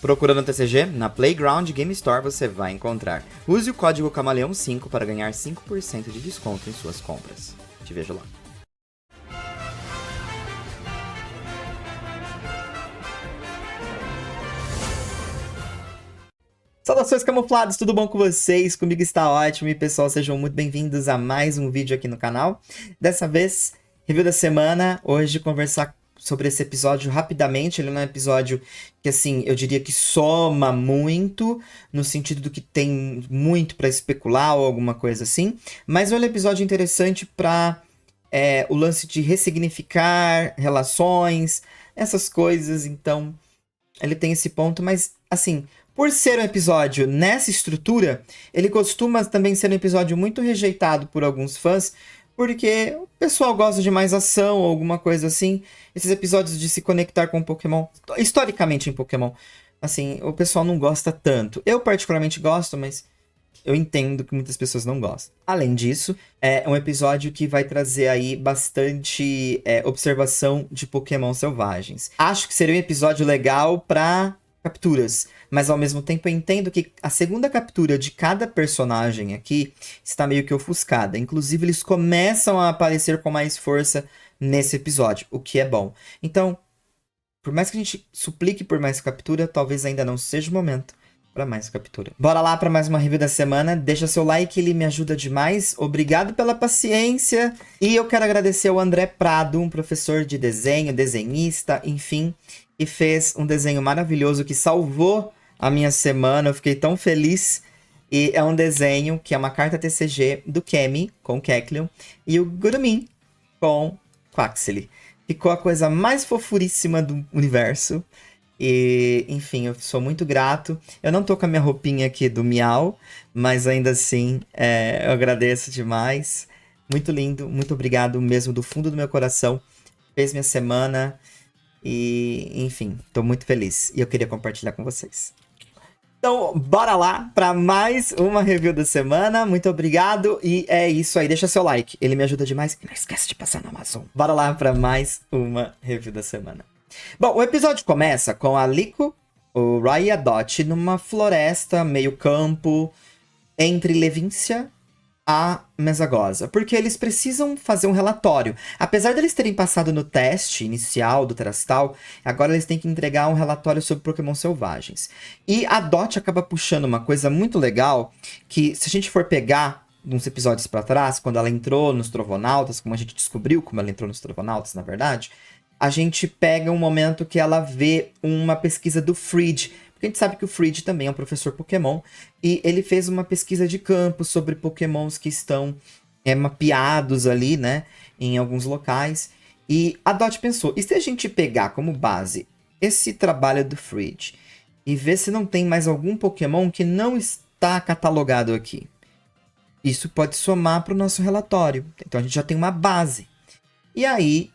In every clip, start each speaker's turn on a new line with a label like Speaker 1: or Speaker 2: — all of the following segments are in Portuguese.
Speaker 1: Procurando TCG? Na Playground Game Store você vai encontrar. Use o código Camaleão5 para ganhar 5% de desconto em suas compras. Te vejo lá. Saudações camuflados, tudo bom com vocês? Comigo está ótimo e pessoal, sejam muito bem-vindos a mais um vídeo aqui no canal. Dessa vez, review da semana, hoje conversar sobre esse episódio rapidamente. Ele não é um episódio que, assim, eu diria que soma muito, no sentido do que tem muito para especular ou alguma coisa assim, mas é um episódio interessante para o lance de ressignificar relações, essas coisas, então ele tem esse ponto, mas assim, por ser um episódio nessa estrutura, ele costuma também ser um episódio muito rejeitado por alguns fãs, porque o pessoal gosta de mais ação ou alguma coisa assim. Esses episódios de se conectar com Pokémon, historicamente em Pokémon, assim, o pessoal não gosta tanto. Eu particularmente gosto, mas eu entendo que muitas pessoas não gostam. Além disso, é um episódio que vai trazer aí bastante observação de Pokémon selvagens. Acho que seria um episódio legal para capturas, mas ao mesmo tempo eu entendo que a segunda captura de cada personagem aqui está meio que ofuscada. Inclusive, eles começam a aparecer com mais força nesse episódio, o que é bom. Então, por mais que a gente suplique por mais captura, talvez ainda não seja o momento para mais captura. Bora lá para mais uma review da semana. Deixa seu like, ele me ajuda demais. Obrigado pela paciência. E eu quero agradecer ao André Prado, um professor de desenho, desenhista, enfim, que fez um desenho maravilhoso que salvou a minha semana. Eu fiquei tão feliz. E é um desenho que é uma carta TCG do Kemi, com Kecleon, e o Gurumin, com Quaxly. Ficou a coisa mais fofuríssima do universo. E, enfim, eu sou muito grato. Eu não tô com a minha roupinha aqui do Miau, mas ainda assim, eu agradeço demais. Muito lindo, muito obrigado mesmo do fundo do meu coração. Fez minha semana e, enfim, tô muito feliz. E eu queria compartilhar com vocês. Então, bora lá para mais uma review da semana. Muito obrigado e é isso aí. Deixa seu like, ele me ajuda demais. E não esquece de passar na Amazon. Bora lá para mais uma review da semana. Bom, o episódio começa com a Liko, o Roy e a Dot numa floresta, meio campo, entre Levíncia a Mesagoza, porque eles precisam fazer um relatório. Apesar deles terem passado no teste inicial do Terastal, agora eles têm que entregar um relatório sobre Pokémon selvagens. E a Dot acaba puxando uma coisa muito legal, que se a gente for pegar uns episódios para trás, quando ela entrou nos Trovonautas, como a gente descobriu como ela entrou nos Trovonautas, na verdade, a gente pega um momento que ela vê uma pesquisa do Fridge, porque a gente sabe que o Fridge também é um professor Pokémon, e ele fez uma pesquisa de campo sobre Pokémons que estão mapeados ali, né, em alguns locais, e a Dot pensou, e se a gente pegar como base esse trabalho do Fridge, e ver se não tem mais algum Pokémon que não está catalogado aqui? Isso pode somar para o nosso relatório, então a gente já tem uma base. E aí,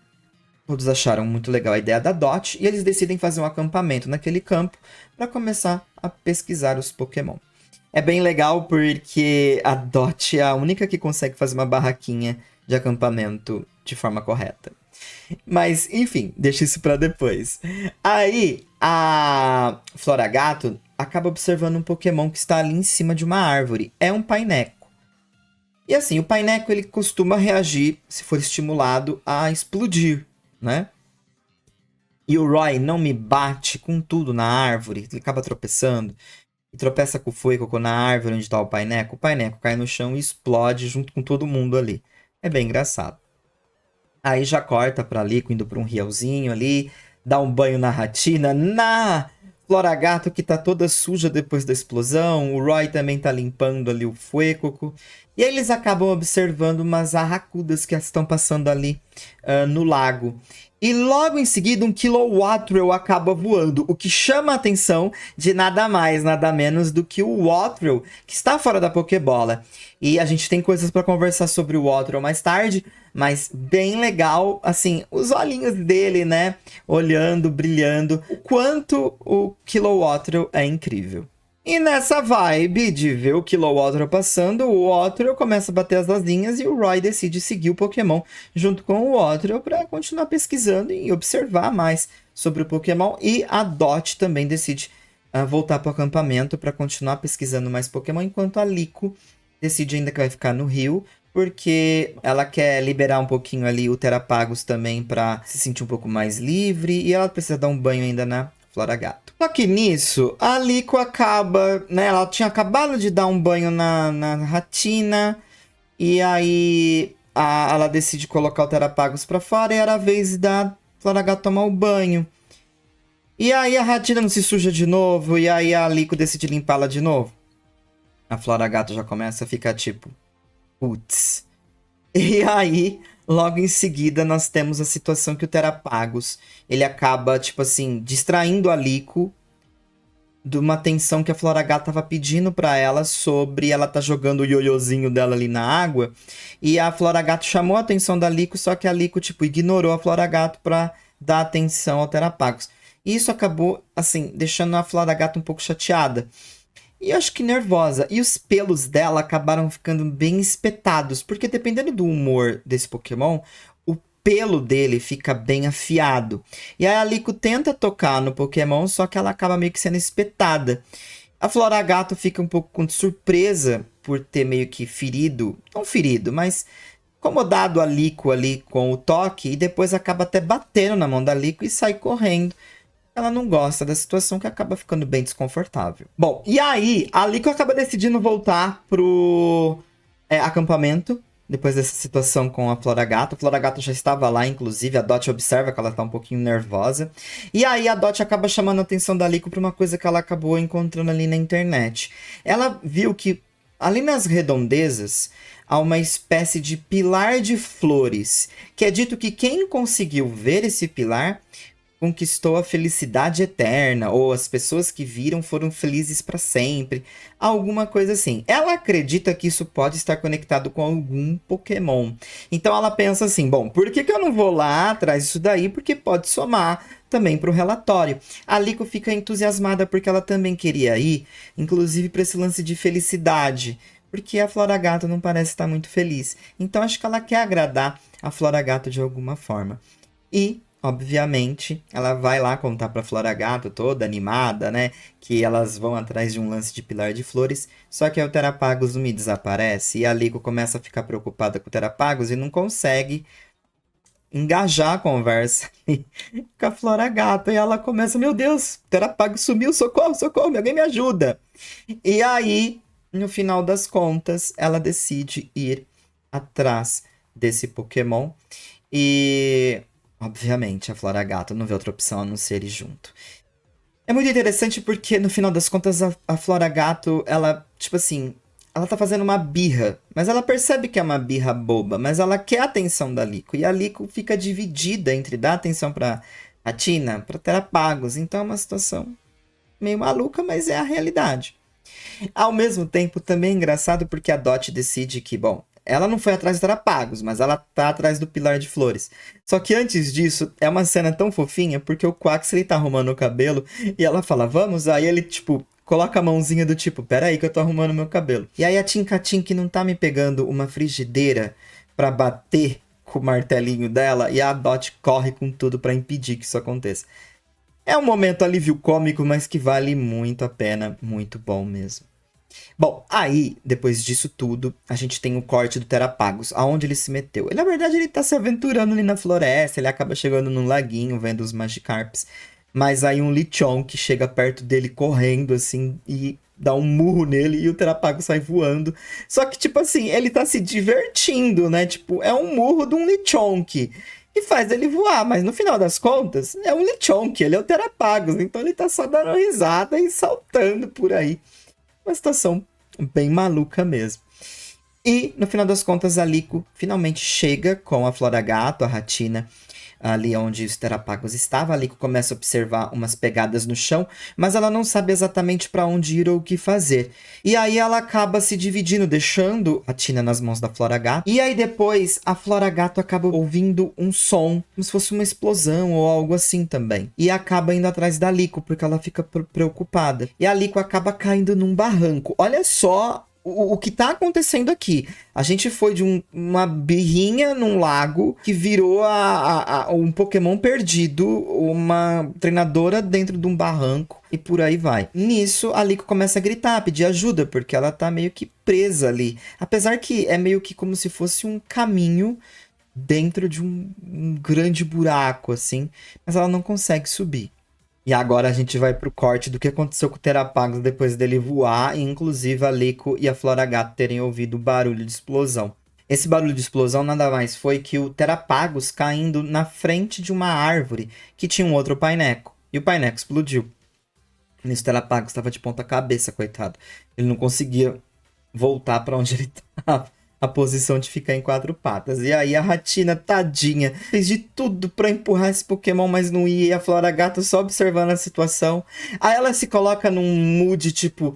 Speaker 1: todos acharam muito legal a ideia da Dot e eles decidem fazer um acampamento naquele campo para começar a pesquisar os Pokémon. É bem legal porque a Dot é a única que consegue fazer uma barraquinha de acampamento de forma correta. Mas, enfim, deixa isso para depois. Aí, a Floragato acaba observando um Pokémon que está ali em cima de uma árvore. É um Paineco. E assim, o Paineco ele costuma reagir, se for estimulado, a explodir, né? E o Roy não me bate com tudo na árvore, ele acaba tropeçando, e tropeça com o Fuecoco na árvore onde está o Paineco cai no chão e explode junto com todo mundo ali. É bem engraçado. Aí já corta pra Liko indo pra um rielzinho ali, dá um banho na Ratina, na Floragato que tá toda suja depois da explosão, o Roy também tá limpando ali o Fuecoco. E aí eles acabam observando umas arracudas que estão passando ali no lago. E logo em seguida um Kilowattrel acaba voando, o que chama a atenção de nada mais, nada menos do que o Wattrel, que está fora da Pokébola. E a gente tem coisas para conversar sobre o Wattrel mais tarde, mas bem legal, assim, os olhinhos dele, né, olhando, brilhando, o quanto o Kilowattrel é incrível. E nessa vibe de ver o Kilowattrel passando, o Wattrel começa a bater as asinhas e o Roy decide seguir o Pokémon junto com o Wattrel para continuar pesquisando e observar mais sobre o Pokémon. E a Dot também decide voltar pro acampamento para continuar pesquisando mais Pokémon, enquanto a Liko decide ainda que vai ficar no Rio, porque ela quer liberar um pouquinho ali o Terapagos também para se sentir um pouco mais livre, e ela precisa dar um banho ainda na Floragato. Só que nisso, a Liko acaba, né, ela tinha acabado de dar um banho na Ratina, e aí ela decide colocar o Terapagos para fora, e era a vez da Floragato tomar o banho. E aí a Ratina não se suja de novo, e aí a Liko decide limpá-la de novo. A Floragato já começa a ficar tipo, putz. E aí, logo em seguida, nós temos a situação que o Terapagos, ele acaba, tipo assim, distraindo a Liko de uma atenção que a Floragato tava pedindo pra ela sobre ela tá jogando o ioiôzinho dela ali na água. E a Floragato chamou a atenção da Liko, só que a Liko, tipo, ignorou a Floragato pra dar atenção ao Terapagos. E isso acabou, assim, deixando a Floragato um pouco chateada. E eu acho que nervosa. E os pelos dela acabaram ficando bem espetados. Porque dependendo do humor desse Pokémon, o pelo dele fica bem afiado. E aí a Liko tenta tocar no Pokémon, só que ela acaba meio que sendo espetada. A Floragato fica um pouco com surpresa por ter meio que ferido. Não ferido, mas incomodado a Liko ali com o toque. E depois acaba até batendo na mão da Liko e sai correndo. Ela não gosta da situação, que acaba ficando bem desconfortável. Bom, e aí a Liko acaba decidindo voltar pro acampamento, depois dessa situação com a Floragato. A Floragato já estava lá, inclusive, a Dot observa que ela tá um pouquinho nervosa. E aí a Dot acaba chamando a atenção da Liko para uma coisa que ela acabou encontrando ali na internet. Ela viu que ali nas redondezas há uma espécie de pilar de flores, que é dito que quem conseguiu ver esse pilar conquistou a felicidade eterna, ou as pessoas que viram foram felizes para sempre, alguma coisa assim. Ela acredita que isso pode estar conectado com algum Pokémon. Então ela pensa assim, bom, por que eu não vou lá atrás disso daí? Porque pode somar também para o relatório. A Liko fica entusiasmada porque ela também queria ir, inclusive para esse lance de felicidade, porque a Floragato não parece estar muito feliz. Então acho que ela quer agradar a Floragato de alguma forma. E obviamente, ela vai lá contar pra Floragato, toda animada, né? Que elas vão atrás de um lance de pilar de flores. Só que aí o Terapagos me desaparece. E a Liko começa a ficar preocupada com o Terapagos e não consegue engajar a conversa com a Floragato. E ela começa, meu Deus, o Terapagos sumiu, socorro, socorro, alguém me ajuda. E aí, no final das contas, ela decide ir atrás desse Pokémon. E obviamente, a Floragato não vê outra opção a não ser ir junto. É muito interessante porque, no final das contas, a Floragato, ela, tipo assim, ela tá fazendo uma birra. Mas ela percebe que é uma birra boba, mas ela quer a atenção da Liko. E a Liko fica dividida entre dar atenção pra Tina, pra Terapagos. Então é uma situação meio maluca, mas é a realidade. Ao mesmo tempo, também é engraçado porque a Dot decide que, bom, ela não foi atrás do Terapagos, mas ela tá atrás do pilar de flores. Só que antes disso, é uma cena tão fofinha, porque o Quax, ele tá arrumando o cabelo, e ela fala, vamos? Aí ele, tipo, coloca a mãozinha do tipo, peraí que eu tô arrumando meu cabelo. E aí a Tinkatin, que não tá me pegando uma frigideira pra bater com o martelinho dela, e a Dot corre com tudo pra impedir que isso aconteça. É um momento alívio cômico, mas que vale muito a pena, muito bom mesmo. Bom, aí, depois disso tudo, a gente tem o corte do Terapagos, aonde ele se meteu. Ele, na verdade, ele tá se aventurando ali na floresta, ele acaba chegando num laguinho, vendo os Magikarps. Mas aí um Lechonk chega perto dele correndo, assim, e dá um murro nele e o Terapagos sai voando. Só que, tipo assim, ele tá se divertindo, né? Tipo, é um murro de um Lechonk que faz ele voar, mas no final das contas, é um Lechonk, ele é o Terapagos, então ele tá só dando risada e saltando por aí. Uma situação bem maluca mesmo. E, no final das contas, a Liko finalmente chega com a Floragato, a Ratina, ali onde os Terapagos estavam. A Liko começa a observar umas pegadas no chão, mas ela não sabe exatamente para onde ir ou o que fazer. E aí ela acaba se dividindo, deixando a Tina nas mãos da Floragato. E aí depois a Floragato acaba ouvindo um som, como se fosse uma explosão ou algo assim também. E acaba indo atrás da Liko, porque ela fica preocupada. E a Liko acaba caindo num barranco. Olha só o que tá acontecendo aqui? A gente foi de uma birrinha num lago que virou um Pokémon perdido, uma treinadora dentro de um barranco e por aí vai. Nisso, a Liko começa a gritar, a pedir ajuda, porque ela tá meio que presa ali. Apesar que é meio que como se fosse um caminho dentro de um grande buraco, assim, mas ela não consegue subir. E agora a gente vai pro corte do que aconteceu com o Terapagos depois dele voar, e inclusive a Liko e a Floragato terem ouvido o barulho de explosão. Esse barulho de explosão nada mais foi que o Terapagos caindo na frente de uma árvore que tinha um outro paineco. E o paineco explodiu. Nisso o Terapagos estava de ponta cabeça, coitado. Ele não conseguia voltar para onde ele estava. A posição de ficar em 4 patas. E aí a Ratina, tadinha, fez de tudo pra empurrar esse Pokémon, mas não ia. E a Floragato só observando a situação. Aí ela se coloca num mood tipo,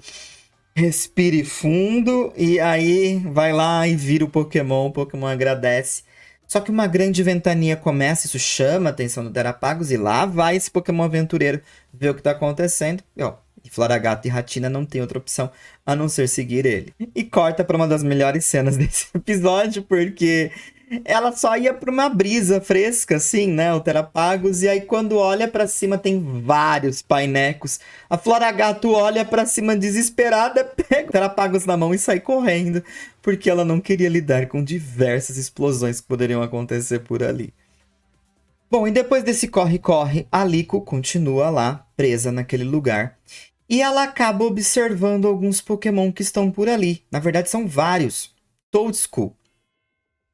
Speaker 1: respire fundo. E aí vai lá e vira o Pokémon agradece. Só que uma grande ventania começa, isso chama a atenção do Terapagos. E lá vai esse Pokémon aventureiro ver o que tá acontecendo. E ó, Floragato e Ratina não tem outra opção a não ser seguir ele. E corta para uma das melhores cenas desse episódio, porque ela só ia para uma brisa fresca, assim, né? O Terapagos. E aí, quando olha para cima, tem vários painecos. A Floragato olha para cima desesperada, pega o Terapagos na mão e sai correndo, porque ela não queria lidar com diversas explosões que poderiam acontecer por ali. Bom, e depois desse corre-corre, a Liko continua lá, presa naquele lugar. E ela acaba observando alguns Pokémon que estão por ali. Na verdade, são vários. Toadscool.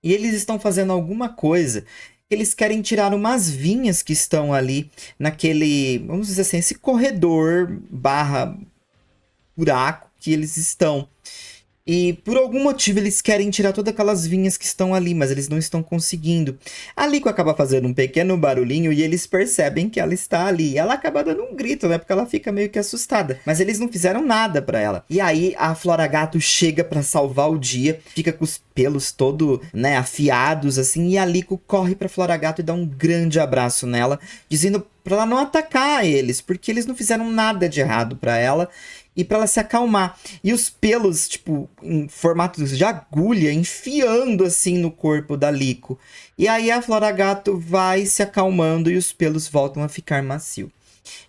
Speaker 1: E eles estão fazendo alguma coisa. Eles querem tirar umas vinhas que estão ali naquele, vamos dizer assim, esse corredor barra buraco que eles estão. E por algum motivo eles querem tirar todas aquelas vinhas que estão ali, mas eles não estão conseguindo. A Liko acaba fazendo um pequeno barulhinho e eles percebem que ela está ali. E ela acaba dando um grito, né? Porque ela fica meio que assustada. Mas eles não fizeram nada pra ela. E aí a Floragato chega pra salvar o dia, fica com os pelos todo, né, afiados assim, e a Liko corre pra Floragato e dá um grande abraço nela, dizendo pra ela não atacar eles, porque eles não fizeram nada de errado pra ela. E pra ela se acalmar. E os pelos, tipo, em formato de agulha, enfiando assim no corpo da Liko. E aí a Floragato vai se acalmando e os pelos voltam a ficar macio.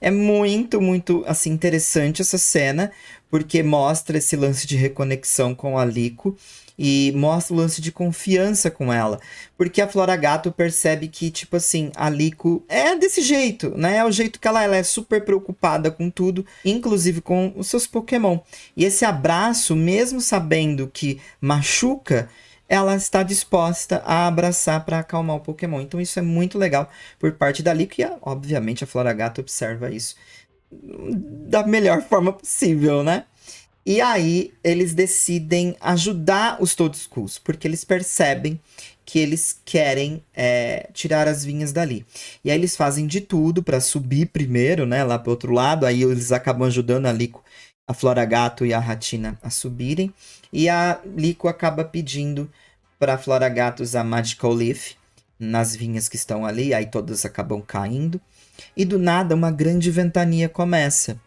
Speaker 1: É muito, muito, assim, interessante essa cena, porque mostra esse lance de reconexão com a Liko e mostra o lance de confiança com ela. Porque a Floragato percebe que, tipo assim, a Liko é desse jeito, né? É o jeito que ela é super preocupada com tudo, inclusive com os seus Pokémon. E esse abraço, mesmo sabendo que machuca, ela está disposta a abraçar para acalmar o Pokémon. Então isso é muito legal por parte da Liko e, obviamente, a Floragato observa isso da melhor forma possível, né? E aí eles decidem ajudar os Toadschools, porque eles percebem que eles querem tirar as vinhas dali. E aí eles fazem de tudo para subir primeiro, né, lá pro outro lado. Aí eles acabam ajudando a Liko, a Floragato e a Ratina a subirem. E a Liko acaba pedindo para a Floragato usar Magical Leaf nas vinhas que estão ali. Aí todas acabam caindo. E do nada uma grande ventania começa.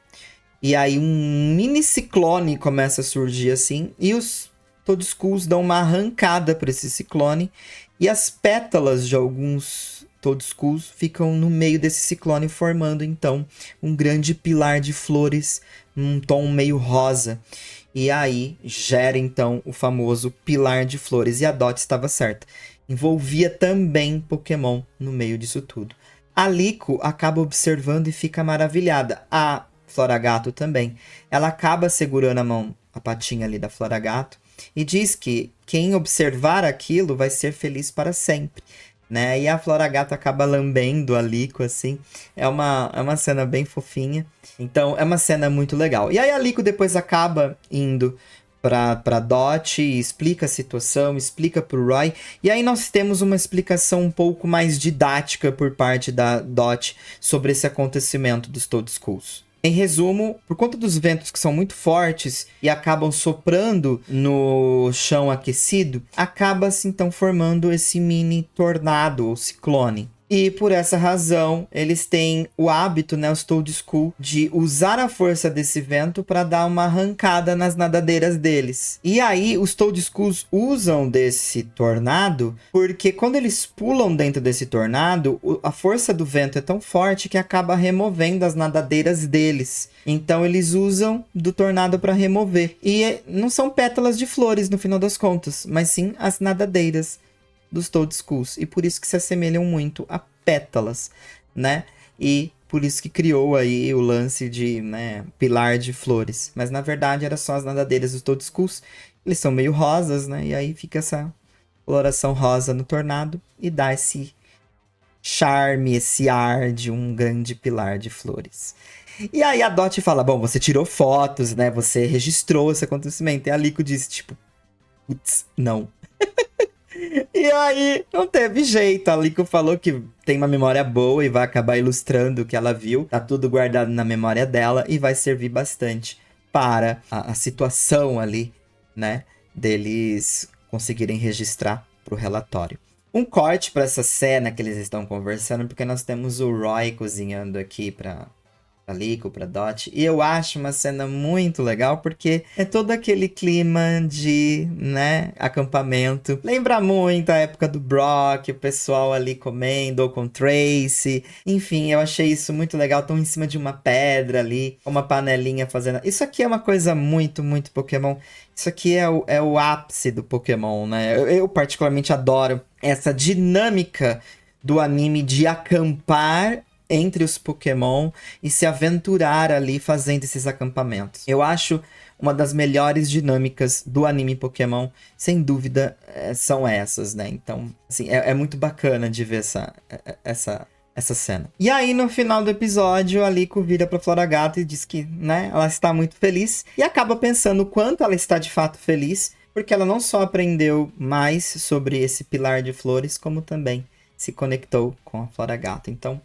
Speaker 1: E aí um mini ciclone começa a surgir assim. E os Toadschools dão uma arrancada para esse ciclone. E as pétalas de alguns Toadschools ficam no meio desse ciclone, formando então um grande pilar de flores, num tom meio rosa. E aí gera então o famoso pilar de flores. E a Dot estava certa. Envolvia também Pokémon no meio disso tudo. A Liko acaba observando e fica maravilhada. A Floragato também. Ela acaba segurando a patinha ali da Floragato e diz que quem observar aquilo vai ser feliz para sempre, né? E a Floragato acaba lambendo a Liko, assim. É uma cena bem fofinha. Então, é uma cena muito legal. E aí a Liko depois acaba indo pra Dot e explica a situação, explica pro Roy. E aí nós temos uma explicação um pouco mais didática por parte da Dot sobre esse acontecimento dos Toadschools. Em resumo, por conta dos ventos que são muito fortes e acabam soprando no chão aquecido, acaba-se então formando esse mini tornado ou ciclone. E por essa razão, eles têm o hábito, né, os Toad School, de usar a força desse vento para dar uma arrancada nas nadadeiras deles. E aí, os Toad Schools usam desse tornado, porque quando eles pulam dentro desse tornado, a força do vento é tão forte que acaba removendo as nadadeiras deles. Então, eles usam do tornado para remover. E não são pétalas de flores, no final das contas, mas sim as nadadeiras dos Toad Schools, e por isso que se assemelham muito a pétalas, né? E por isso que criou aí o lance de, né, pilar de flores. Mas na verdade era só as nadadeiras dos Toad Schools. Eles são meio rosas, né? E aí fica essa coloração rosa no tornado e dá esse charme, esse ar de um grande pilar de flores. E aí a Dot fala, bom, você tirou fotos, né? Você registrou esse acontecimento. E a Liko diz, tipo, putz, não. E aí, não teve jeito. A Liko falou que tem uma memória boa e vai acabar ilustrando o que ela viu. Tá tudo guardado na memória dela e vai servir bastante para a situação ali, né? Deles conseguirem registrar pro relatório. Um corte para essa cena que eles estão conversando, porque nós temos o Roy cozinhando aqui pra Liko, pra Dot. E eu acho uma cena muito legal, porque é todo aquele clima de, né, acampamento. Lembra muito a época do Brock, o pessoal ali comendo, ou com Tracy. Enfim, eu achei isso muito legal. Estão em cima de uma pedra ali, com uma panelinha fazendo... Isso aqui é uma coisa muito, muito Pokémon. Isso aqui é o ápice do Pokémon, né? Eu particularmente adoro essa dinâmica do anime de acampar entre os Pokémon e se aventurar ali fazendo esses acampamentos. Eu acho uma das melhores dinâmicas do anime Pokémon, sem dúvida, são essas, né? Então, assim, é muito bacana de ver essa cena. E aí, no final do episódio, a Liko vira pra Floragato e diz que, né, ela está muito feliz e acaba pensando o quanto ela está de fato feliz, porque ela não só aprendeu mais sobre esse pilar de flores, como também se conectou com a Floragato. Então,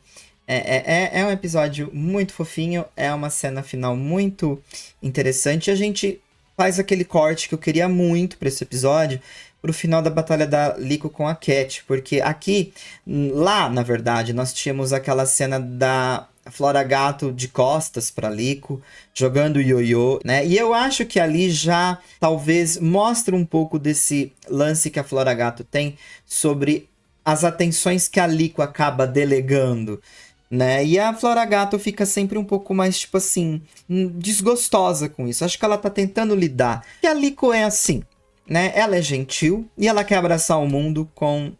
Speaker 1: é um episódio muito fofinho, é uma cena final muito interessante. A gente faz aquele corte que eu queria muito para esse episódio, pro final da batalha da Liko com a Cat, porque aqui, lá, na verdade, nós tínhamos aquela cena da Floragato de costas para Liko, jogando ioiô, né? E eu acho que ali já, talvez, mostra um pouco desse lance que a Floragato tem sobre as atenções que a Liko acaba delegando, né? E a Floragato fica sempre um pouco mais, tipo assim, desgostosa com isso. Acho que ela tá tentando lidar. E a Liko é assim, né? Ela é gentil e ela quer abraçar o mundo com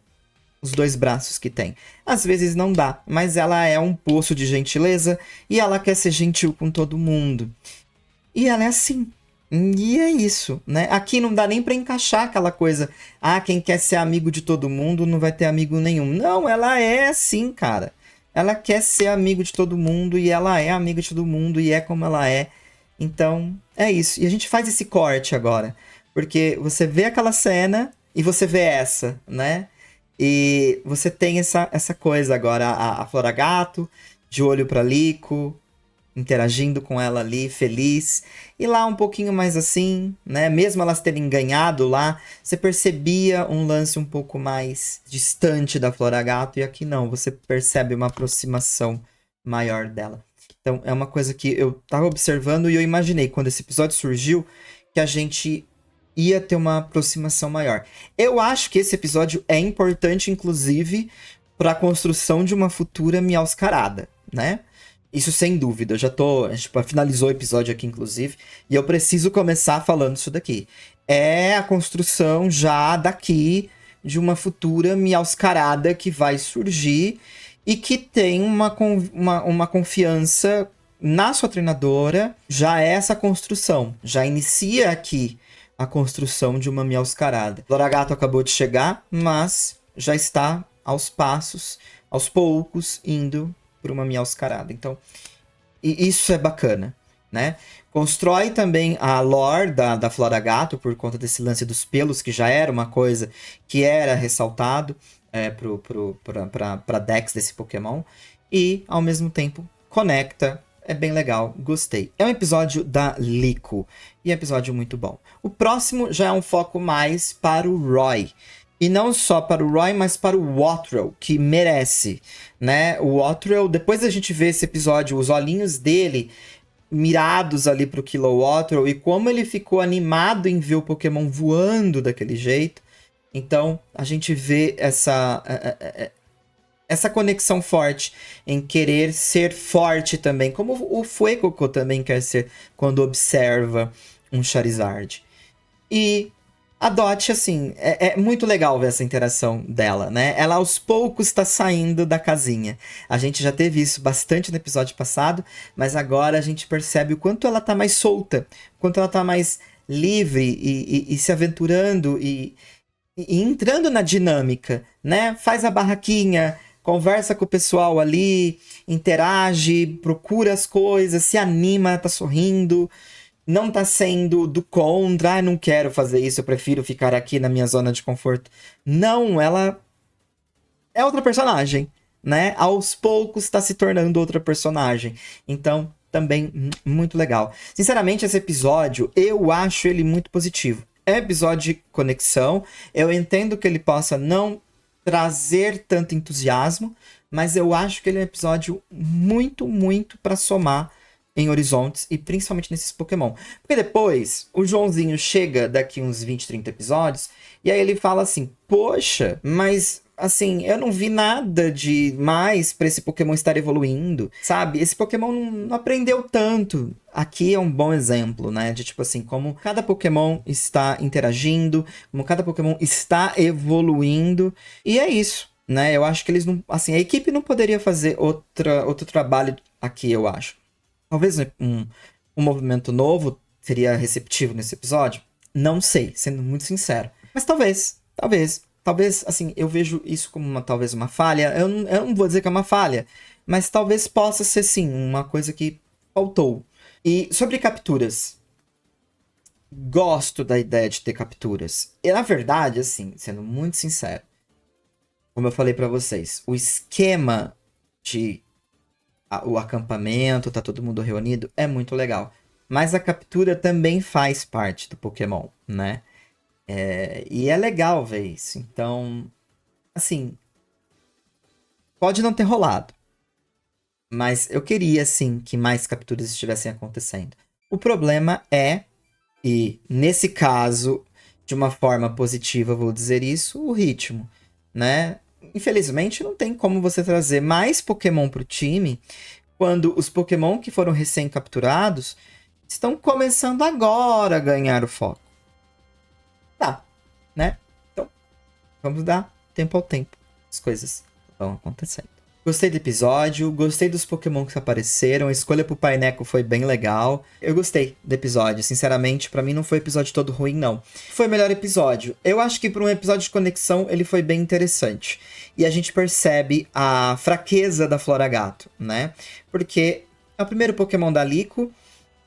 Speaker 1: os dois braços que tem. Às vezes não dá, mas ela é um poço de gentileza e ela quer ser gentil com todo mundo. E ela é assim. E é isso, né? Aqui não dá nem pra encaixar aquela coisa. Ah, quem quer ser amigo de todo mundo não vai ter amigo nenhum. Não, ela é assim, cara. Ela quer ser amigo de todo mundo e ela é amiga de todo mundo e é como ela é. Então, é isso. E a gente faz esse corte agora. Porque você vê aquela cena e você vê essa, né? E você tem essa coisa agora. A Floragato, de olho pra Liko, interagindo com ela ali, feliz. E lá um pouquinho mais assim, né? Mesmo elas terem ganhado lá, você percebia um lance um pouco mais distante da Floragato. E aqui não, você percebe uma aproximação maior dela. Então é uma coisa que eu tava observando e eu imaginei, quando esse episódio surgiu, que a gente ia ter uma aproximação maior. Eu acho que esse episódio é importante, inclusive, para a construção de uma futura Meowscarada, né? Isso sem dúvida. Eu já tô... A gente finalizou o episódio aqui, inclusive. E eu preciso começar falando isso daqui. É a construção já daqui de uma futura Meowscarada que vai surgir e que tem uma confiança na sua treinadora. Já é essa construção. Já inicia aqui a construção de uma Meowscarada. Floragato acabou de chegar, mas já está aos passos, aos poucos, indo para uma Meowscarada. Então, isso é bacana, né? Constrói também a lore da Floragato por conta desse lance dos pelos, que já era uma coisa que era ressaltado para Dex desse Pokémon. E, ao mesmo tempo, conecta. É bem legal, gostei. É um episódio da Liko. E é um episódio muito bom. O próximo já é um foco mais para o Roy. E não só para o Roy, mas para o Wattrell, que merece, né? O Wattrell, depois da gente ver esse episódio, os olhinhos dele mirados ali pro Kilowattrel e como ele ficou animado em ver o Pokémon voando daquele jeito. Então, a gente vê essa conexão forte em querer ser forte também, como o Fuecoco também quer ser quando observa um Charizard. E a Dot, assim, é muito legal ver essa interação dela, né? Ela aos poucos está saindo da casinha. A gente já teve isso bastante no episódio passado, mas agora a gente percebe o quanto ela tá mais solta, o quanto ela tá mais livre e se aventurando e entrando na dinâmica, né? Faz a barraquinha, conversa com o pessoal ali, interage, procura as coisas, se anima, tá sorrindo. Não tá sendo do contra, não quero fazer isso, eu prefiro ficar aqui na minha zona de conforto. Não, ela é outra personagem, né? Aos poucos tá se tornando outra personagem. Então, também muito legal. Sinceramente, esse episódio, eu acho ele muito positivo. É um episódio de conexão, eu entendo que ele possa não trazer tanto entusiasmo, mas eu acho que ele é um episódio muito, muito para somar em Horizontes e principalmente nesses Pokémon. Porque depois o Joãozinho chega daqui uns 20, 30 episódios e aí ele fala assim: poxa, mas assim, eu não vi nada de mais pra esse Pokémon estar evoluindo, sabe? Esse Pokémon não aprendeu tanto. Aqui é um bom exemplo, né? De tipo assim, como cada Pokémon está interagindo, como cada Pokémon está evoluindo. E é isso, né? Eu acho que eles não. Assim, a equipe não poderia fazer outro trabalho aqui, eu acho. Talvez um movimento novo seria receptivo nesse episódio. Não sei, sendo muito sincero. Mas talvez, assim, eu vejo isso como talvez uma falha. Eu não vou dizer que é uma falha, mas talvez possa ser, sim, uma coisa que faltou. E sobre capturas. Gosto da ideia de ter capturas. E, na verdade, assim, sendo muito sincero, como eu falei pra vocês, o esquema de o acampamento, tá todo mundo reunido, é muito legal. Mas a captura também faz parte do Pokémon, né? E é legal ver isso. Então, assim, pode não ter rolado. Mas eu queria, sim, que mais capturas estivessem acontecendo. O problema é, e nesse caso, de uma forma positiva, vou dizer isso, o ritmo, né? Infelizmente, não tem como você trazer mais Pokémon pro time quando os Pokémon que foram recém-capturados estão começando agora a ganhar o foco. Tá, né? Então, vamos dar tempo ao tempo. As coisas vão acontecendo. Gostei do episódio, gostei dos Pokémon que apareceram, a escolha pro Pineco foi bem legal. Eu gostei do episódio, sinceramente, pra mim não foi um episódio todo ruim, não. Foi o melhor episódio. Eu acho que pra um episódio de conexão, ele foi bem interessante. E a gente percebe a fraqueza da Floragato, né? Porque é o primeiro Pokémon da Lico,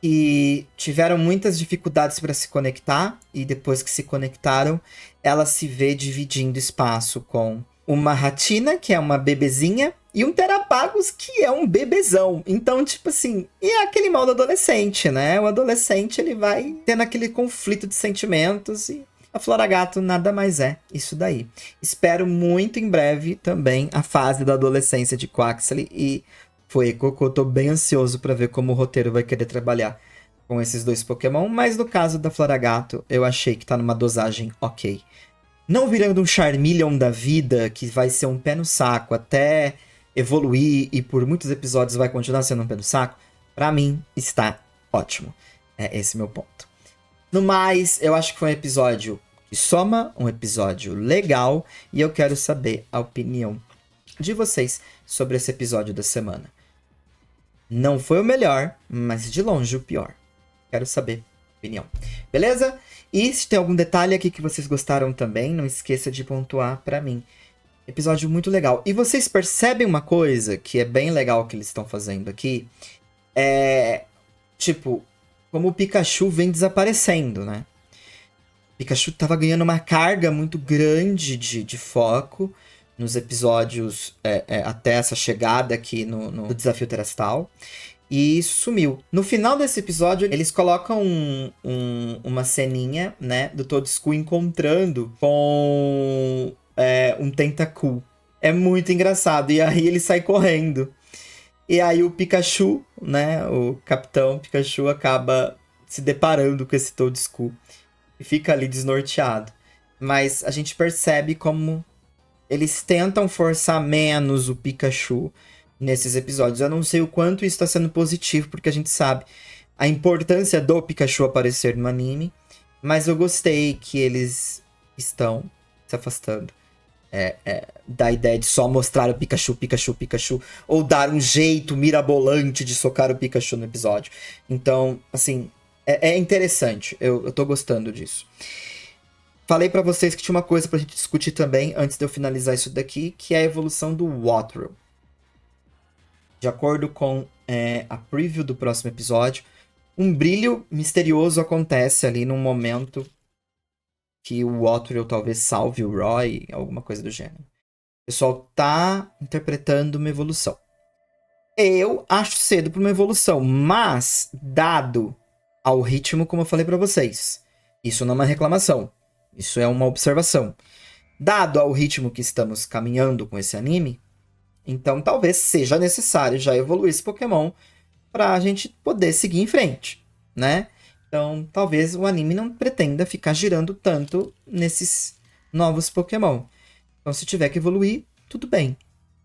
Speaker 1: que tiveram muitas dificuldades para se conectar, e depois que se conectaram, ela se vê dividindo espaço com uma Ratina, que é uma bebezinha, e um Terapagos, que é um bebezão. Então, tipo assim, e é aquele mal do adolescente, né? O adolescente, ele vai tendo aquele conflito de sentimentos e a Floragato nada mais é isso daí. Espero muito em breve também a fase da adolescência de Quaxley e Fuecoco. Eu tô bem ansioso para ver como o roteiro vai querer trabalhar com esses dois Pokémon, mas no caso da Floragato, eu achei que tá numa dosagem ok. Não virando um Charmeleon da vida, que vai ser um pé no saco até evoluir e por muitos episódios vai continuar sendo um pé no saco, pra mim está ótimo. É esse meu ponto. No mais, eu acho que foi um episódio que soma, um episódio legal, e eu quero saber a opinião de vocês sobre esse episódio da semana. Não foi o melhor, mas de longe o pior. Quero saber a opinião. Beleza? E se tem algum detalhe aqui que vocês gostaram também, não esqueça de pontuar pra mim. Episódio muito legal. E vocês percebem uma coisa que é bem legal que eles estão fazendo aqui? Tipo, como o Pikachu vem desaparecendo, né? O Pikachu tava ganhando uma carga muito grande de foco nos episódios até essa chegada aqui no Desafio Terastal. e sumiu. No final desse episódio, eles colocam uma ceninha, né, do Todescu encontrando com um Tentacool. É muito engraçado. E aí ele sai correndo. E aí o Pikachu, né, o Capitão Pikachu acaba se deparando com esse Todescu. E fica ali desnorteado. Mas a gente percebe como eles tentam forçar menos o Pikachu nesses episódios. Eu não sei o quanto isso está sendo positivo, porque a gente sabe a importância do Pikachu aparecer no anime. Mas eu gostei que eles estão se afastando da ideia de só mostrar o Pikachu, Pikachu, Pikachu, ou dar um jeito mirabolante de socar o Pikachu no episódio. Então, assim, é interessante. Eu tô gostando disso. Falei pra vocês que tinha uma coisa pra gente discutir também, antes de eu finalizar isso daqui, que é a evolução do Wattrel. De acordo com a preview do próximo episódio, um brilho misterioso acontece ali num momento que o Wattrel talvez salve o Roy, alguma coisa do gênero. O pessoal tá interpretando uma evolução. Eu acho cedo pra uma evolução, mas dado ao ritmo, como eu falei pra vocês, isso não é uma reclamação, isso é uma observação. Dado ao ritmo que estamos caminhando com esse anime, então talvez seja necessário já evoluir esse Pokémon pra gente poder seguir em frente, né? Então talvez o anime não pretenda ficar girando tanto nesses novos Pokémon. Então se tiver que evoluir, tudo bem.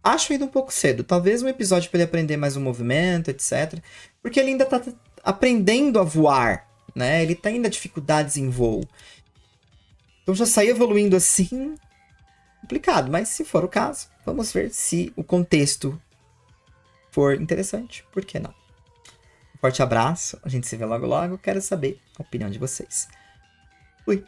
Speaker 1: Acho ainda um pouco cedo. Talvez um episódio para ele aprender mais o movimento, etc. Porque ele ainda tá aprendendo a voar, né? Ele tá ainda dificuldades em voo. Então já sair evoluindo assim, complicado. Mas se for o caso, vamos ver se o contexto for interessante. Por que não? Um forte abraço. A gente se vê logo logo. Quero saber a opinião de vocês. Fui.